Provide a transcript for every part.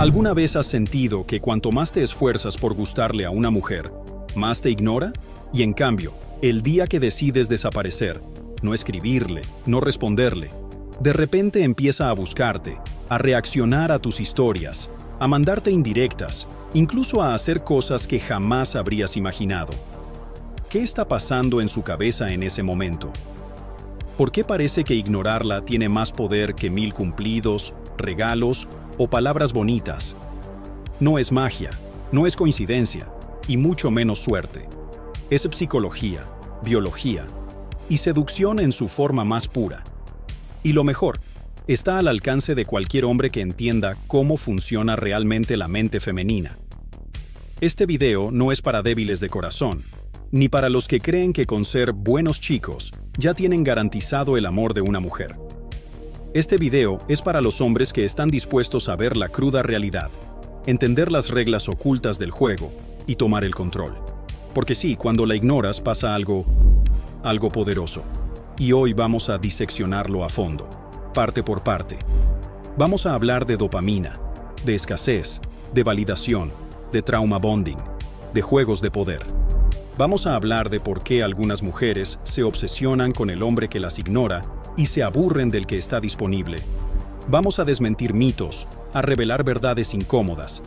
¿Alguna vez has sentido que cuanto más te esfuerzas por gustarle a una mujer, más te ignora? Y en cambio, el día que decides desaparecer, no escribirle, no responderle, de repente empieza a buscarte, a reaccionar a tus historias, a mandarte indirectas, incluso a hacer cosas que jamás habrías imaginado. ¿Qué está pasando en su cabeza en ese momento? ¿Por qué parece que ignorarla tiene más poder que 1000 cumplidos, regalos o palabras bonitas? No es magia, no es coincidencia, y mucho menos suerte. Es psicología, biología y seducción en su forma más pura. Y lo mejor, está al alcance de cualquier hombre que entienda cómo funciona realmente la mente femenina. Este video no es para débiles de corazón, ni para los que creen que con ser buenos chicos ya tienen garantizado el amor de una mujer. Este video es para los hombres que están dispuestos a ver la cruda realidad, entender las reglas ocultas del juego y tomar el control. Porque sí, cuando la ignoras pasa algo poderoso. Y hoy vamos a diseccionarlo a fondo, parte por parte. Vamos a hablar de dopamina, de escasez, de validación, de trauma bonding, de juegos de poder. Vamos a hablar de por qué algunas mujeres se obsesionan con el hombre que las ignora y se aburren del que está disponible. Vamos a desmentir mitos, a revelar verdades incómodas.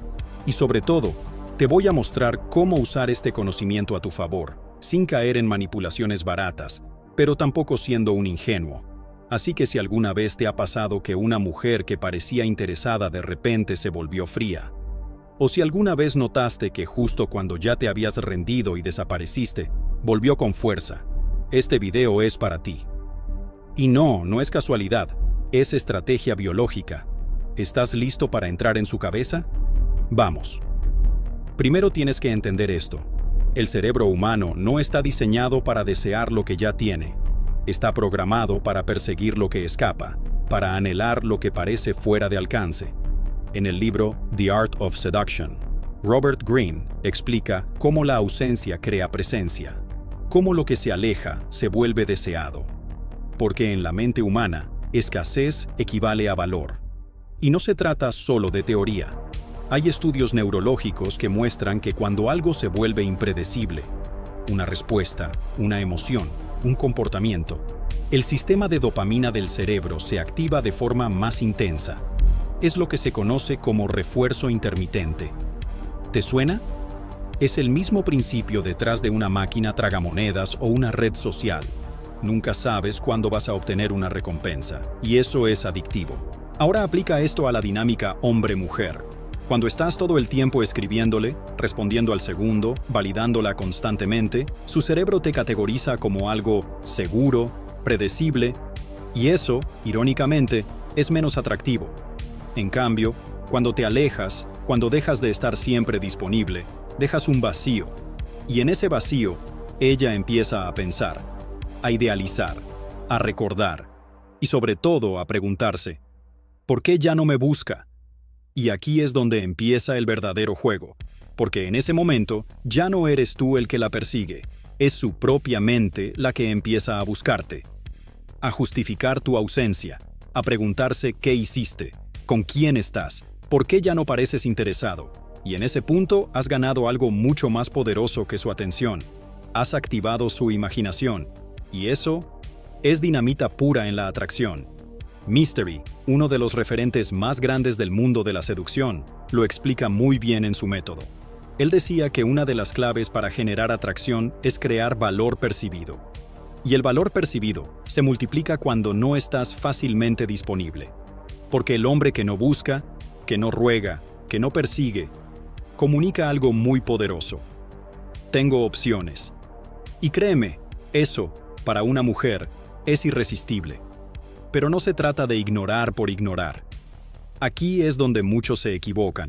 Y sobre todo, te voy a mostrar cómo usar este conocimiento a tu favor, sin caer en manipulaciones baratas, pero tampoco siendo un ingenuo. Así que si alguna vez te ha pasado que una mujer que parecía interesada de repente se volvió fría, o si alguna vez notaste que justo cuando ya te habías rendido y desapareciste, volvió con fuerza, este video es para ti. Y no es casualidad, es estrategia biológica. ¿Estás listo para entrar en su cabeza? Vamos. Primero tienes que entender esto. El cerebro humano no está diseñado para desear lo que ya tiene. Está programado para perseguir lo que escapa, para anhelar lo que parece fuera de alcance. En el libro The Art of Seduction, Robert Greene explica cómo la ausencia crea presencia, cómo lo que se aleja se vuelve deseado. Porque en la mente humana, escasez equivale a valor. Y no se trata solo de teoría. Hay estudios neurológicos que muestran que cuando algo se vuelve impredecible, una respuesta, una emoción, un comportamiento, el sistema de dopamina del cerebro se activa de forma más intensa. Es lo que se conoce como refuerzo intermitente. ¿Te suena? Es el mismo principio detrás de una máquina tragamonedas o una red social. Nunca sabes cuándo vas a obtener una recompensa, y eso es adictivo. Ahora aplica esto a la dinámica hombre-mujer. Cuando estás todo el tiempo escribiéndole, respondiendo al segundo, validándola constantemente, su cerebro te categoriza como algo seguro, predecible, y eso, irónicamente, es menos atractivo. En cambio, cuando te alejas, cuando dejas de estar siempre disponible, dejas un vacío. Y en ese vacío, ella empieza a pensar, a idealizar, a recordar, y sobre todo a preguntarse, ¿por qué ya no me busca? Y aquí es donde empieza el verdadero juego, porque en ese momento ya no eres tú el que la persigue, es su propia mente la que empieza a buscarte, a justificar tu ausencia, a preguntarse qué hiciste, con quién estás, por qué ya no pareces interesado. Y en ese punto has ganado algo mucho más poderoso que su atención. Has activado su imaginación. Y eso es dinamita pura en la atracción. Mystery, uno de los referentes más grandes del mundo de la seducción, lo explica muy bien en su método. Él decía que una de las claves para generar atracción es crear valor percibido. Y el valor percibido se multiplica cuando no estás fácilmente disponible. Porque el hombre que no busca, que no ruega, que no persigue, comunica algo muy poderoso. Tengo opciones. Y créeme, eso, para una mujer, es irresistible. Pero no se trata de ignorar por ignorar. Aquí es donde muchos se equivocan.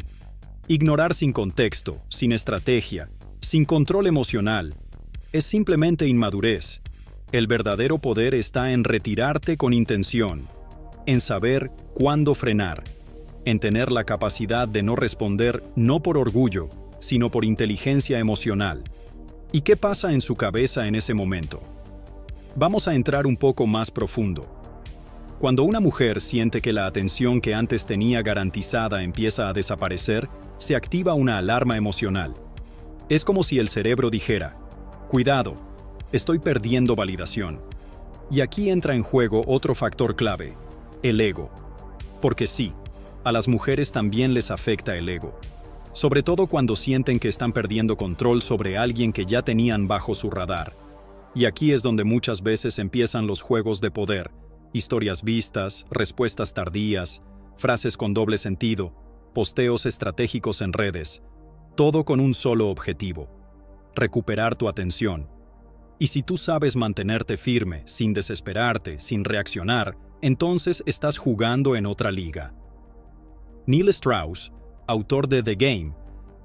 Ignorar sin contexto, sin estrategia, sin control emocional, es simplemente inmadurez. El verdadero poder está en retirarte con intención, en saber cuándo frenar, en tener la capacidad de no responder no por orgullo, sino por inteligencia emocional. ¿Y qué pasa en su cabeza en ese momento? Vamos a entrar un poco más profundo. Cuando una mujer siente que la atención que antes tenía garantizada empieza a desaparecer, se activa una alarma emocional. Es como si el cerebro dijera, «Cuidado, estoy perdiendo validación». Y aquí entra en juego otro factor clave, el ego. Porque sí, a las mujeres también les afecta el ego. Sobre todo cuando sienten que están perdiendo control sobre alguien que ya tenían bajo su radar. Y aquí es donde muchas veces empiezan los juegos de poder. Historias vistas, respuestas tardías, frases con doble sentido, posteos estratégicos en redes, todo con un solo objetivo: recuperar tu atención. Y si tú sabes mantenerte firme, sin desesperarte, sin reaccionar, entonces estás jugando en otra liga. Neil Strauss, autor de The Game,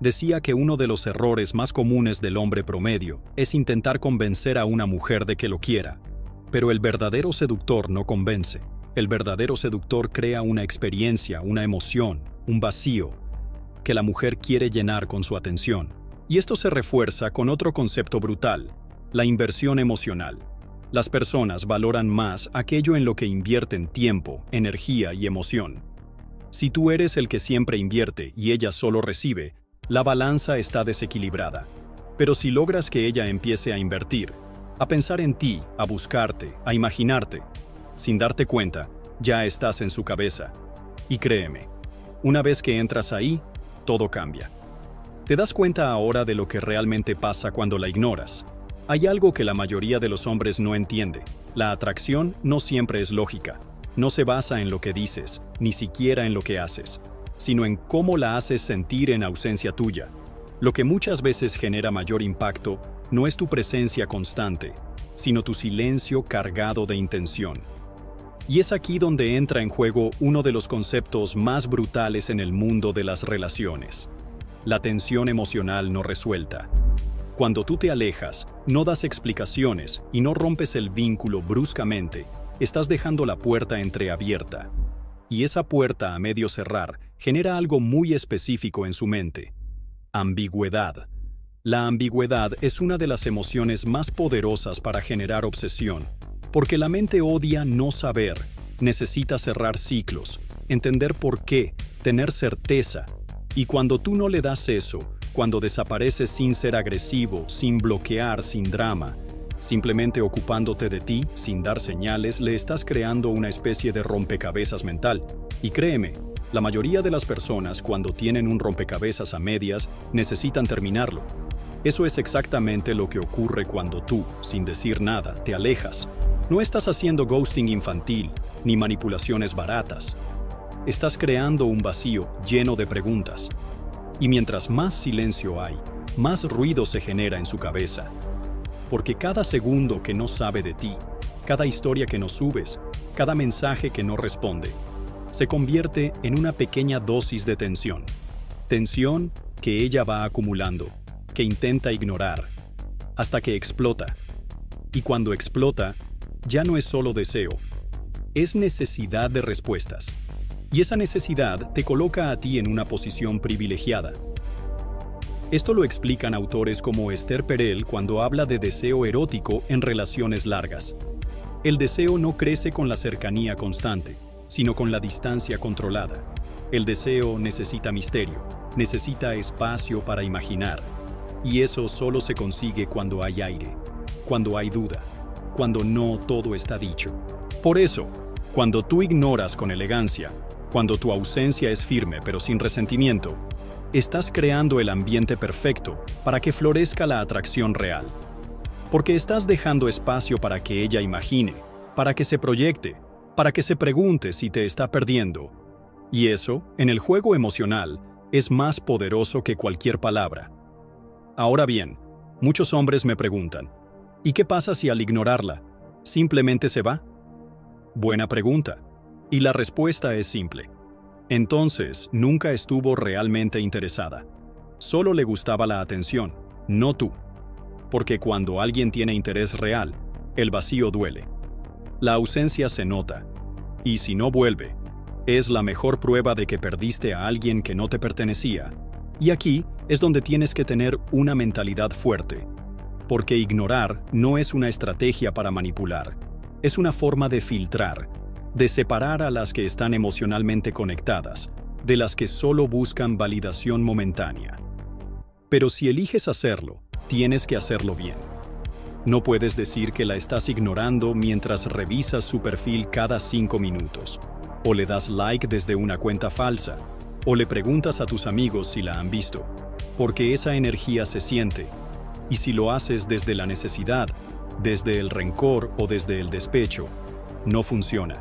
decía que uno de los errores más comunes del hombre promedio es intentar convencer a una mujer de que lo quiera. Pero el verdadero seductor no convence. El verdadero seductor crea una experiencia, una emoción, un vacío, que la mujer quiere llenar con su atención. Y esto se refuerza con otro concepto brutal: la inversión emocional. Las personas valoran más aquello en lo que invierten tiempo, energía y emoción. Si tú eres el que siempre invierte y ella solo recibe, la balanza está desequilibrada. Pero si logras que ella empiece a invertir, a pensar en ti, a buscarte, a imaginarte, sin darte cuenta, ya estás en su cabeza. Y créeme, una vez que entras ahí, todo cambia. ¿Te das cuenta ahora de lo que realmente pasa cuando la ignoras? Hay algo que la mayoría de los hombres no entiende. La atracción no siempre es lógica. No se basa en lo que dices, ni siquiera en lo que haces, sino en cómo la haces sentir en ausencia tuya. Lo que muchas veces genera mayor impacto no es tu presencia constante, sino tu silencio cargado de intención. Y es aquí donde entra en juego uno de los conceptos más brutales en el mundo de las relaciones: la tensión emocional no resuelta. Cuando tú te alejas, no das explicaciones y no rompes el vínculo bruscamente, estás dejando la puerta entreabierta. Y esa puerta a medio cerrar genera algo muy específico en su mente: ambigüedad. La ambigüedad es una de las emociones más poderosas para generar obsesión, porque la mente odia no saber, necesita cerrar ciclos, entender por qué, tener certeza. Y cuando tú no le das eso, cuando desapareces sin ser agresivo, sin bloquear, sin drama, simplemente ocupándote de ti, sin dar señales, le estás creando una especie de rompecabezas mental. Y créeme, la mayoría de las personas, cuando tienen un rompecabezas a medias, necesitan terminarlo. Eso es exactamente lo que ocurre cuando tú, sin decir nada, te alejas. No estás haciendo ghosting infantil, ni manipulaciones baratas. Estás creando un vacío lleno de preguntas. Y mientras más silencio hay, más ruido se genera en su cabeza. Porque cada segundo que no sabe de ti, cada historia que no subes, cada mensaje que no responde, se convierte en una pequeña dosis de tensión. Tensión que ella va acumulando, que intenta ignorar, hasta que explota. Y cuando explota, ya no es solo deseo, es necesidad de respuestas. Y esa necesidad te coloca a ti en una posición privilegiada. Esto lo explican autores como Esther Perel cuando habla de deseo erótico en relaciones largas. El deseo no crece con la cercanía constante, sino con la distancia controlada. El deseo necesita misterio, necesita espacio para imaginar. Y eso solo se consigue cuando hay aire, cuando hay duda, cuando no todo está dicho. Por eso, cuando tú ignoras con elegancia, cuando tu ausencia es firme pero sin resentimiento, estás creando el ambiente perfecto para que florezca la atracción real. Porque estás dejando espacio para que ella imagine, para que se proyecte, para que se pregunte si te está perdiendo. Y eso, en el juego emocional, es más poderoso que cualquier palabra. Ahora bien, muchos hombres me preguntan, ¿y qué pasa si al ignorarla, simplemente se va? Buena pregunta. Y la respuesta es simple. Entonces, nunca estuvo realmente interesada. Solo le gustaba la atención, no tú. Porque cuando alguien tiene interés real, el vacío duele. La ausencia se nota. Y si no vuelve, es la mejor prueba de que perdiste a alguien que no te pertenecía. Y aquí es donde tienes que tener una mentalidad fuerte. Porque ignorar no es una estrategia para manipular. Es una forma de filtrar. de separar a las que están emocionalmente conectadas de las que solo buscan validación momentánea. Pero si eliges hacerlo, tienes que hacerlo bien. No puedes decir que la estás ignorando mientras revisas su perfil cada 5 minutos, o le das like desde una cuenta falsa, o le preguntas a tus amigos si la han visto, porque esa energía se siente, y si lo haces desde la necesidad, desde el rencor o desde el despecho, no funciona.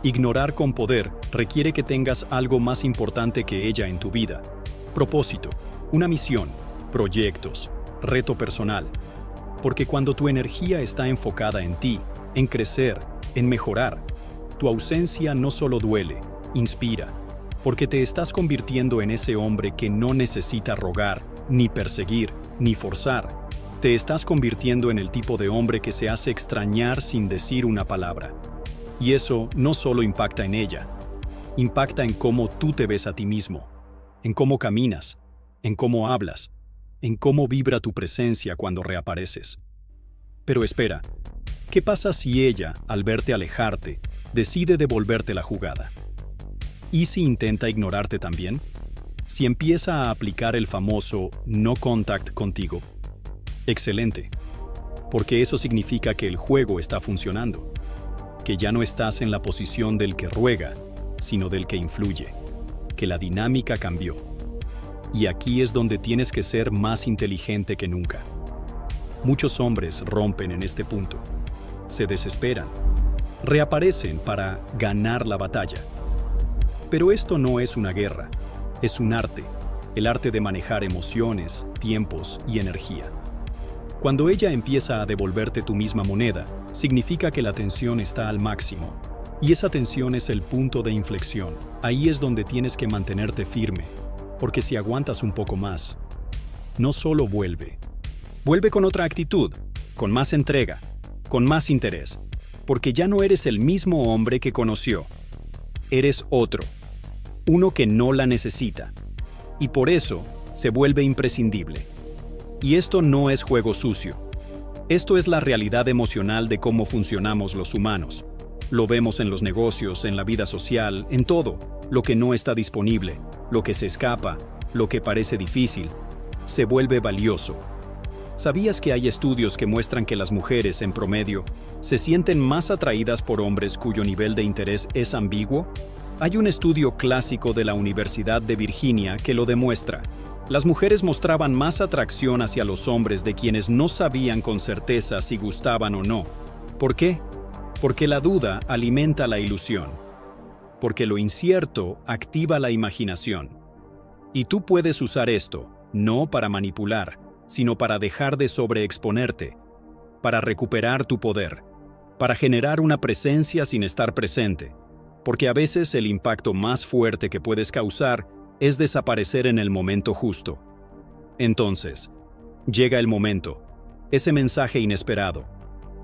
Ignorar con poder requiere que tengas algo más importante que ella en tu vida: propósito, una misión, proyectos, reto personal. Porque cuando tu energía está enfocada en ti, en crecer, en mejorar, tu ausencia no solo duele, inspira, porque te estás convirtiendo en ese hombre que no necesita rogar, ni perseguir, ni forzar. Te estás convirtiendo en el tipo de hombre que se hace extrañar sin decir una palabra. Y eso no solo impacta en ella, impacta en cómo tú te ves a ti mismo, en cómo caminas, en cómo hablas, en cómo vibra tu presencia cuando reapareces. Pero espera, ¿qué pasa si ella, al verte alejarte, decide devolverte la jugada? ¿Y si intenta ignorarte también? Si empieza a aplicar el famoso no contact contigo. Excelente, porque eso significa que el juego está funcionando, que ya no estás en la posición del que ruega, sino del que influye, que la dinámica cambió. Y aquí es donde tienes que ser más inteligente que nunca. Muchos hombres rompen en este punto. Se desesperan. Reaparecen para ganar la batalla. Pero esto no es una guerra. Es un arte. El arte de manejar emociones, tiempos y energía. Cuando ella empieza a devolverte tu misma moneda, significa que la tensión está al máximo. Y esa tensión es el punto de inflexión. Ahí es donde tienes que mantenerte firme. Porque si aguantas un poco más, no solo vuelve con otra actitud, con más entrega, con más interés, porque ya no eres el mismo hombre que conoció. Eres otro, uno que no la necesita, y por eso se vuelve imprescindible. Y esto no es juego sucio. Esto es la realidad emocional de cómo funcionamos los humanos. Lo vemos en los negocios, en la vida social, en todo. Lo que no está disponible, lo que se escapa, lo que parece difícil, se vuelve valioso. ¿Sabías que hay estudios que muestran que las mujeres, en promedio, se sienten más atraídas por hombres cuyo nivel de interés es ambiguo? Hay un estudio clásico de la Universidad de Virginia que lo demuestra. Las mujeres mostraban más atracción hacia los hombres de quienes no sabían con certeza si gustaban o no. ¿Por qué? Porque la duda alimenta la ilusión. Porque lo incierto activa la imaginación. Y tú puedes usar esto, no para manipular, sino para dejar de sobreexponerte, para recuperar tu poder, para generar una presencia sin estar presente, porque a veces el impacto más fuerte que puedes causar es desaparecer en el momento justo. Entonces, llega el momento, ese mensaje inesperado,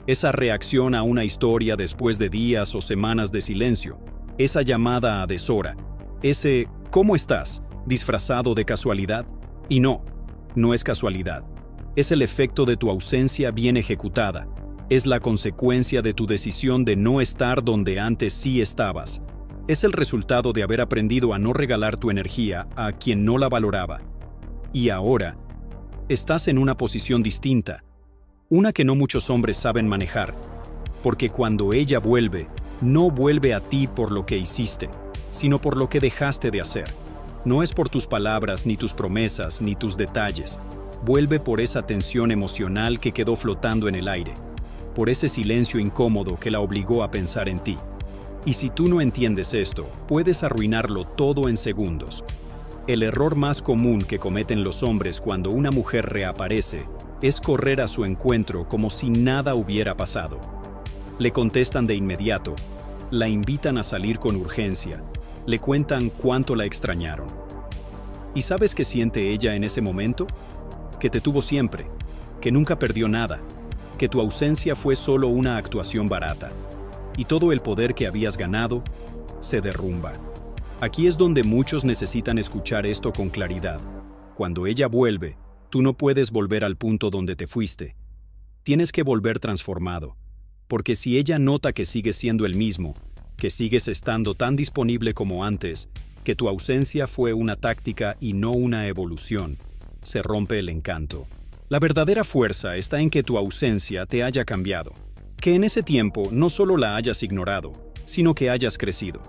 esa reacción a una historia después de días o semanas de silencio, esa llamada a deshora, ese ¿cómo estás?, disfrazado de casualidad. Y no es casualidad. Es el efecto de tu ausencia bien ejecutada. Es la consecuencia de tu decisión de no estar donde antes sí estabas. Es el resultado de haber aprendido a no regalar tu energía a quien no la valoraba. Y ahora, estás en una posición distinta, una que no muchos hombres saben manejar, porque cuando ella vuelve, no vuelve a ti por lo que hiciste, sino por lo que dejaste de hacer. No es por tus palabras, ni tus promesas, ni tus detalles. Vuelve por esa tensión emocional que quedó flotando en el aire, por ese silencio incómodo que la obligó a pensar en ti. Y si tú no entiendes esto, puedes arruinarlo todo en segundos. El error más común que cometen los hombres cuando una mujer reaparece es correr a su encuentro como si nada hubiera pasado. Le contestan de inmediato, la invitan a salir con urgencia, le cuentan cuánto la extrañaron. ¿Y sabes qué siente ella en ese momento? Que te tuvo siempre, que nunca perdió nada, que tu ausencia fue solo una actuación barata, y todo el poder que habías ganado se derrumba. Aquí es donde muchos necesitan escuchar esto con claridad. Cuando ella vuelve, tú no puedes volver al punto donde te fuiste. Tienes que volver transformado, porque si ella nota que sigues siendo el mismo, que sigues estando tan disponible como antes, que tu ausencia fue una táctica y no una evolución, se rompe el encanto. La verdadera fuerza está en que tu ausencia te haya cambiado, que en ese tiempo no solo la hayas ignorado, sino que hayas crecido,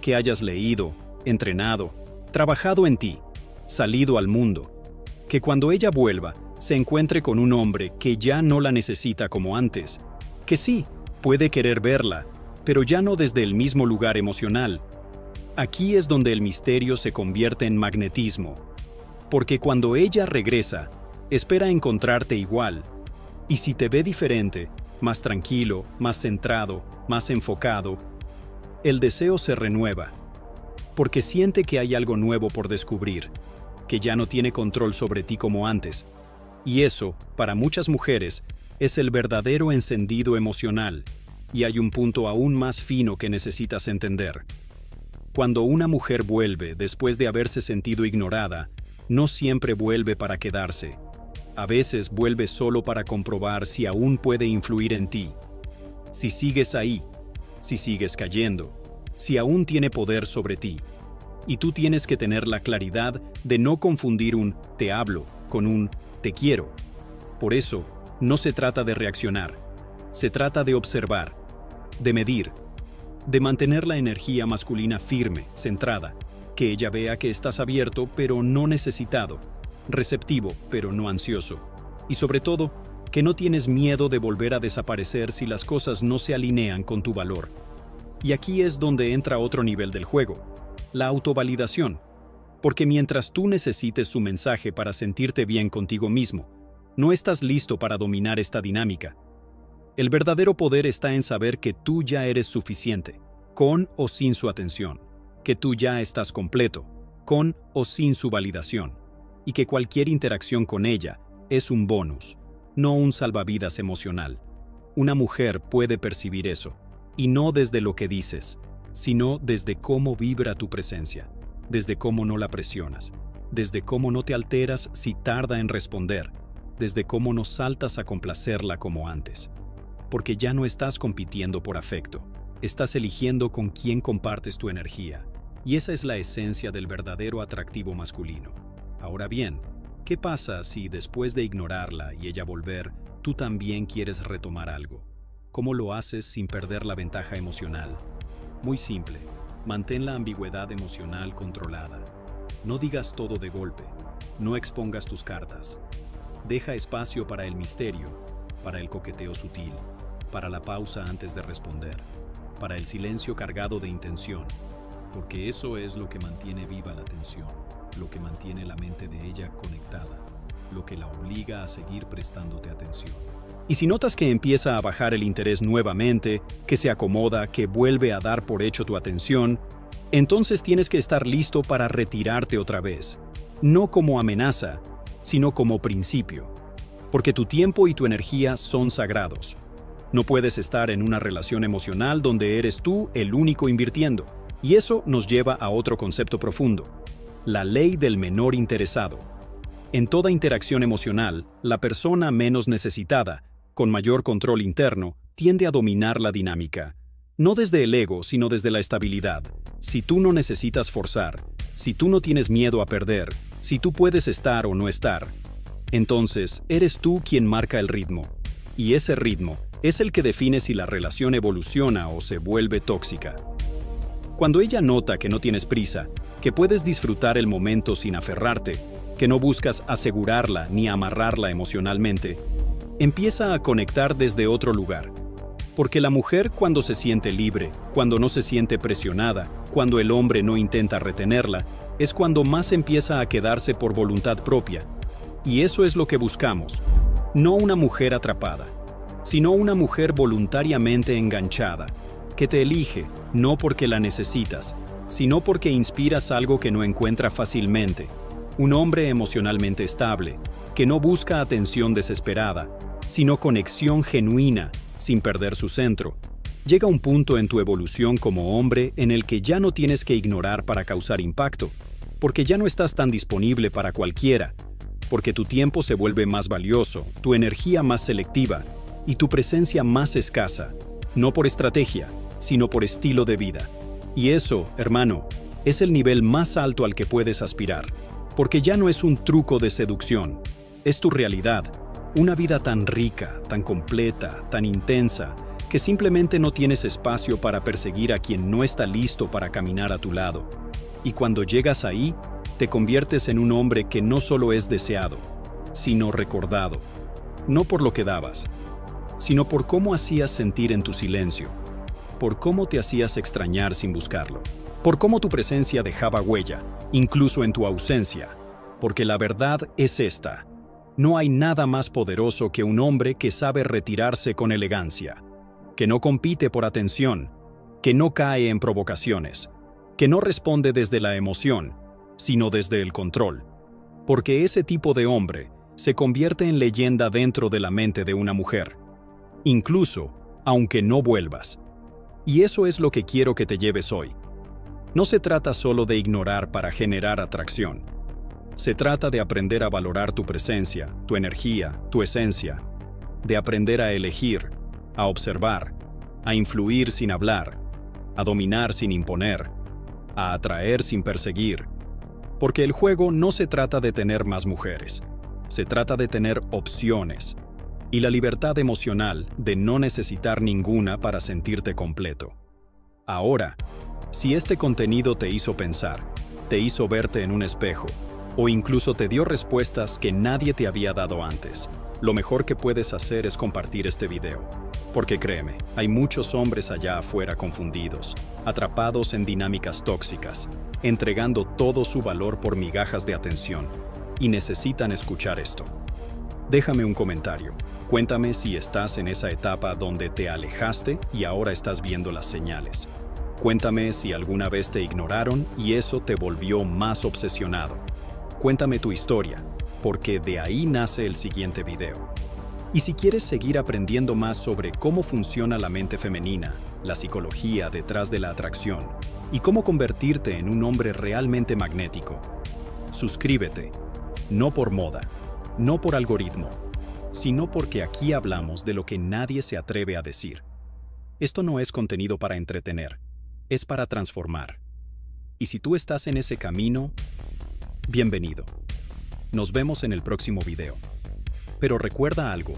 que hayas leído, entrenado, trabajado en ti, salido al mundo, que cuando ella vuelva se encuentre con un hombre que ya no la necesita como antes, que sí, puede querer verla, pero ya no desde el mismo lugar emocional. Aquí es donde el misterio se convierte en magnetismo, porque cuando ella regresa, espera encontrarte igual, y si te ve diferente, más tranquilo, más centrado, más enfocado, el deseo se renueva, porque siente que hay algo nuevo por descubrir, que ya no tiene control sobre ti como antes. Y eso, para muchas mujeres, es el verdadero encendido emocional, y hay un punto aún más fino que necesitas entender. Cuando una mujer vuelve después de haberse sentido ignorada, no siempre vuelve para quedarse. A veces vuelve solo para comprobar si aún puede influir en ti. Si sigues ahí, si sigues cayendo, si aún tiene poder sobre ti. Y tú tienes que tener la claridad de no confundir un «te hablo» con un «te quiero». Por eso, no se trata de reaccionar, se trata de observar, de medir, de mantener la energía masculina firme, centrada, que ella vea que estás abierto pero no necesitado, receptivo pero no ansioso, y sobre todo, que no tienes miedo de volver a desaparecer si las cosas no se alinean con tu valor. Y aquí es donde entra otro nivel del juego, la autovalidación, porque mientras tú necesites su mensaje para sentirte bien contigo mismo, no estás listo para dominar esta dinámica. El verdadero poder está en saber que tú ya eres suficiente, con o sin su atención, que tú ya estás completo, con o sin su validación, y que cualquier interacción con ella es un bonus, no un salvavidas emocional. Una mujer puede percibir eso, y no desde lo que dices, sino desde cómo vibra tu presencia, desde cómo no la presionas, desde cómo no te alteras si tarda en responder, desde cómo no saltas a complacerla como antes. Porque ya no estás compitiendo por afecto, estás eligiendo con quién compartes tu energía, y esa es la esencia del verdadero atractivo masculino. Ahora bien, ¿qué pasa si después de ignorarla y ella volver, tú también quieres retomar algo? ¿Cómo lo haces sin perder la ventaja emocional? Muy simple, mantén la ambigüedad emocional controlada. No digas todo de golpe, no expongas tus cartas. Deja espacio para el misterio, para el coqueteo sutil, para la pausa antes de responder, para el silencio cargado de intención, porque eso es lo que mantiene viva la tensión, lo que mantiene la mente de ella conectada, lo que la obliga a seguir prestándote atención. Y si notas que empieza a bajar el interés nuevamente, que se acomoda, que vuelve a dar por hecho tu atención, entonces tienes que estar listo para retirarte otra vez, no como amenaza, sino como principio, porque tu tiempo y tu energía son sagrados. No puedes estar en una relación emocional donde eres tú el único invirtiendo, y eso nos lleva a otro concepto profundo, la ley del menor interesado. En toda interacción emocional, la persona menos necesitada, con mayor control interno, tiende a dominar la dinámica. No desde el ego, sino desde la estabilidad. Si tú no necesitas forzar, si tú no tienes miedo a perder, si tú puedes estar o no estar, entonces eres tú quien marca el ritmo. Y ese ritmo es el que define si la relación evoluciona o se vuelve tóxica. Cuando ella nota que no tienes prisa, que puedes disfrutar el momento sin aferrarte, que no buscas asegurarla ni amarrarla emocionalmente, empieza a conectar desde otro lugar. Porque la mujer, cuando se siente libre, cuando no se siente presionada, cuando el hombre no intenta retenerla, es cuando más empieza a quedarse por voluntad propia. Y eso es lo que buscamos. No una mujer atrapada, sino una mujer voluntariamente enganchada, que te elige, no porque la necesitas, sino porque inspiras algo que no encuentra fácilmente. Un hombre emocionalmente estable, que no busca atención desesperada, sino conexión genuina, sin perder su centro. Llega un punto en tu evolución como hombre en el que ya no tienes que ignorar para causar impacto, porque ya no estás tan disponible para cualquiera, porque tu tiempo se vuelve más valioso, tu energía más selectiva y tu presencia más escasa, no por estrategia, sino por estilo de vida. Y eso, hermano, es el nivel más alto al que puedes aspirar, porque ya no es un truco de seducción, es tu realidad, una vida tan rica, tan completa, tan intensa, que simplemente no tienes espacio para perseguir a quien no está listo para caminar a tu lado. Y cuando llegas ahí, te conviertes en un hombre que no solo es deseado, sino recordado, no por lo que dabas, sino por cómo hacías sentir en tu silencio, por cómo te hacías extrañar sin buscarlo, por cómo tu presencia dejaba huella, incluso en tu ausencia, porque la verdad es esta: no hay nada más poderoso que un hombre que sabe retirarse con elegancia, que no compite por atención, que no cae en provocaciones, que no responde desde la emoción, sino desde el control, porque ese tipo de hombre se convierte en leyenda dentro de la mente de una mujer, incluso aunque no vuelvas. Y eso es lo que quiero que te lleves hoy. No se trata solo de ignorar para generar atracción. Se trata de aprender a valorar tu presencia, tu energía, tu esencia, de aprender a elegir, a observar, a influir sin hablar, a dominar sin imponer, a atraer sin perseguir. Porque el juego no se trata de tener más mujeres, se trata de tener opciones y la libertad emocional de no necesitar ninguna para sentirte completo. Ahora, si este contenido te hizo pensar, te hizo verte en un espejo, o incluso te dio respuestas que nadie te había dado antes, lo mejor que puedes hacer es compartir este video. Porque créeme, hay muchos hombres allá afuera confundidos, atrapados en dinámicas tóxicas, entregando todo su valor por migajas de atención, y necesitan escuchar esto. Déjame un comentario. Cuéntame si estás en esa etapa donde te alejaste y ahora estás viendo las señales. Cuéntame si alguna vez te ignoraron y eso te volvió más obsesionado. Cuéntame tu historia, porque de ahí nace el siguiente video. Y si quieres seguir aprendiendo más sobre cómo funciona la mente femenina, la psicología detrás de la atracción y cómo convertirte en un hombre realmente magnético, suscríbete, no por moda, no por algoritmo, sino porque aquí hablamos de lo que nadie se atreve a decir. Esto no es contenido para entretener, es para transformar. Y si tú estás en ese camino, bienvenido. Nos vemos en el próximo video. Pero recuerda algo,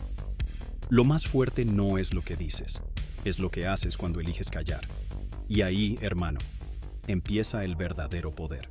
lo más fuerte no es lo que dices, es lo que haces cuando eliges callar. Y ahí, hermano, empieza el verdadero poder.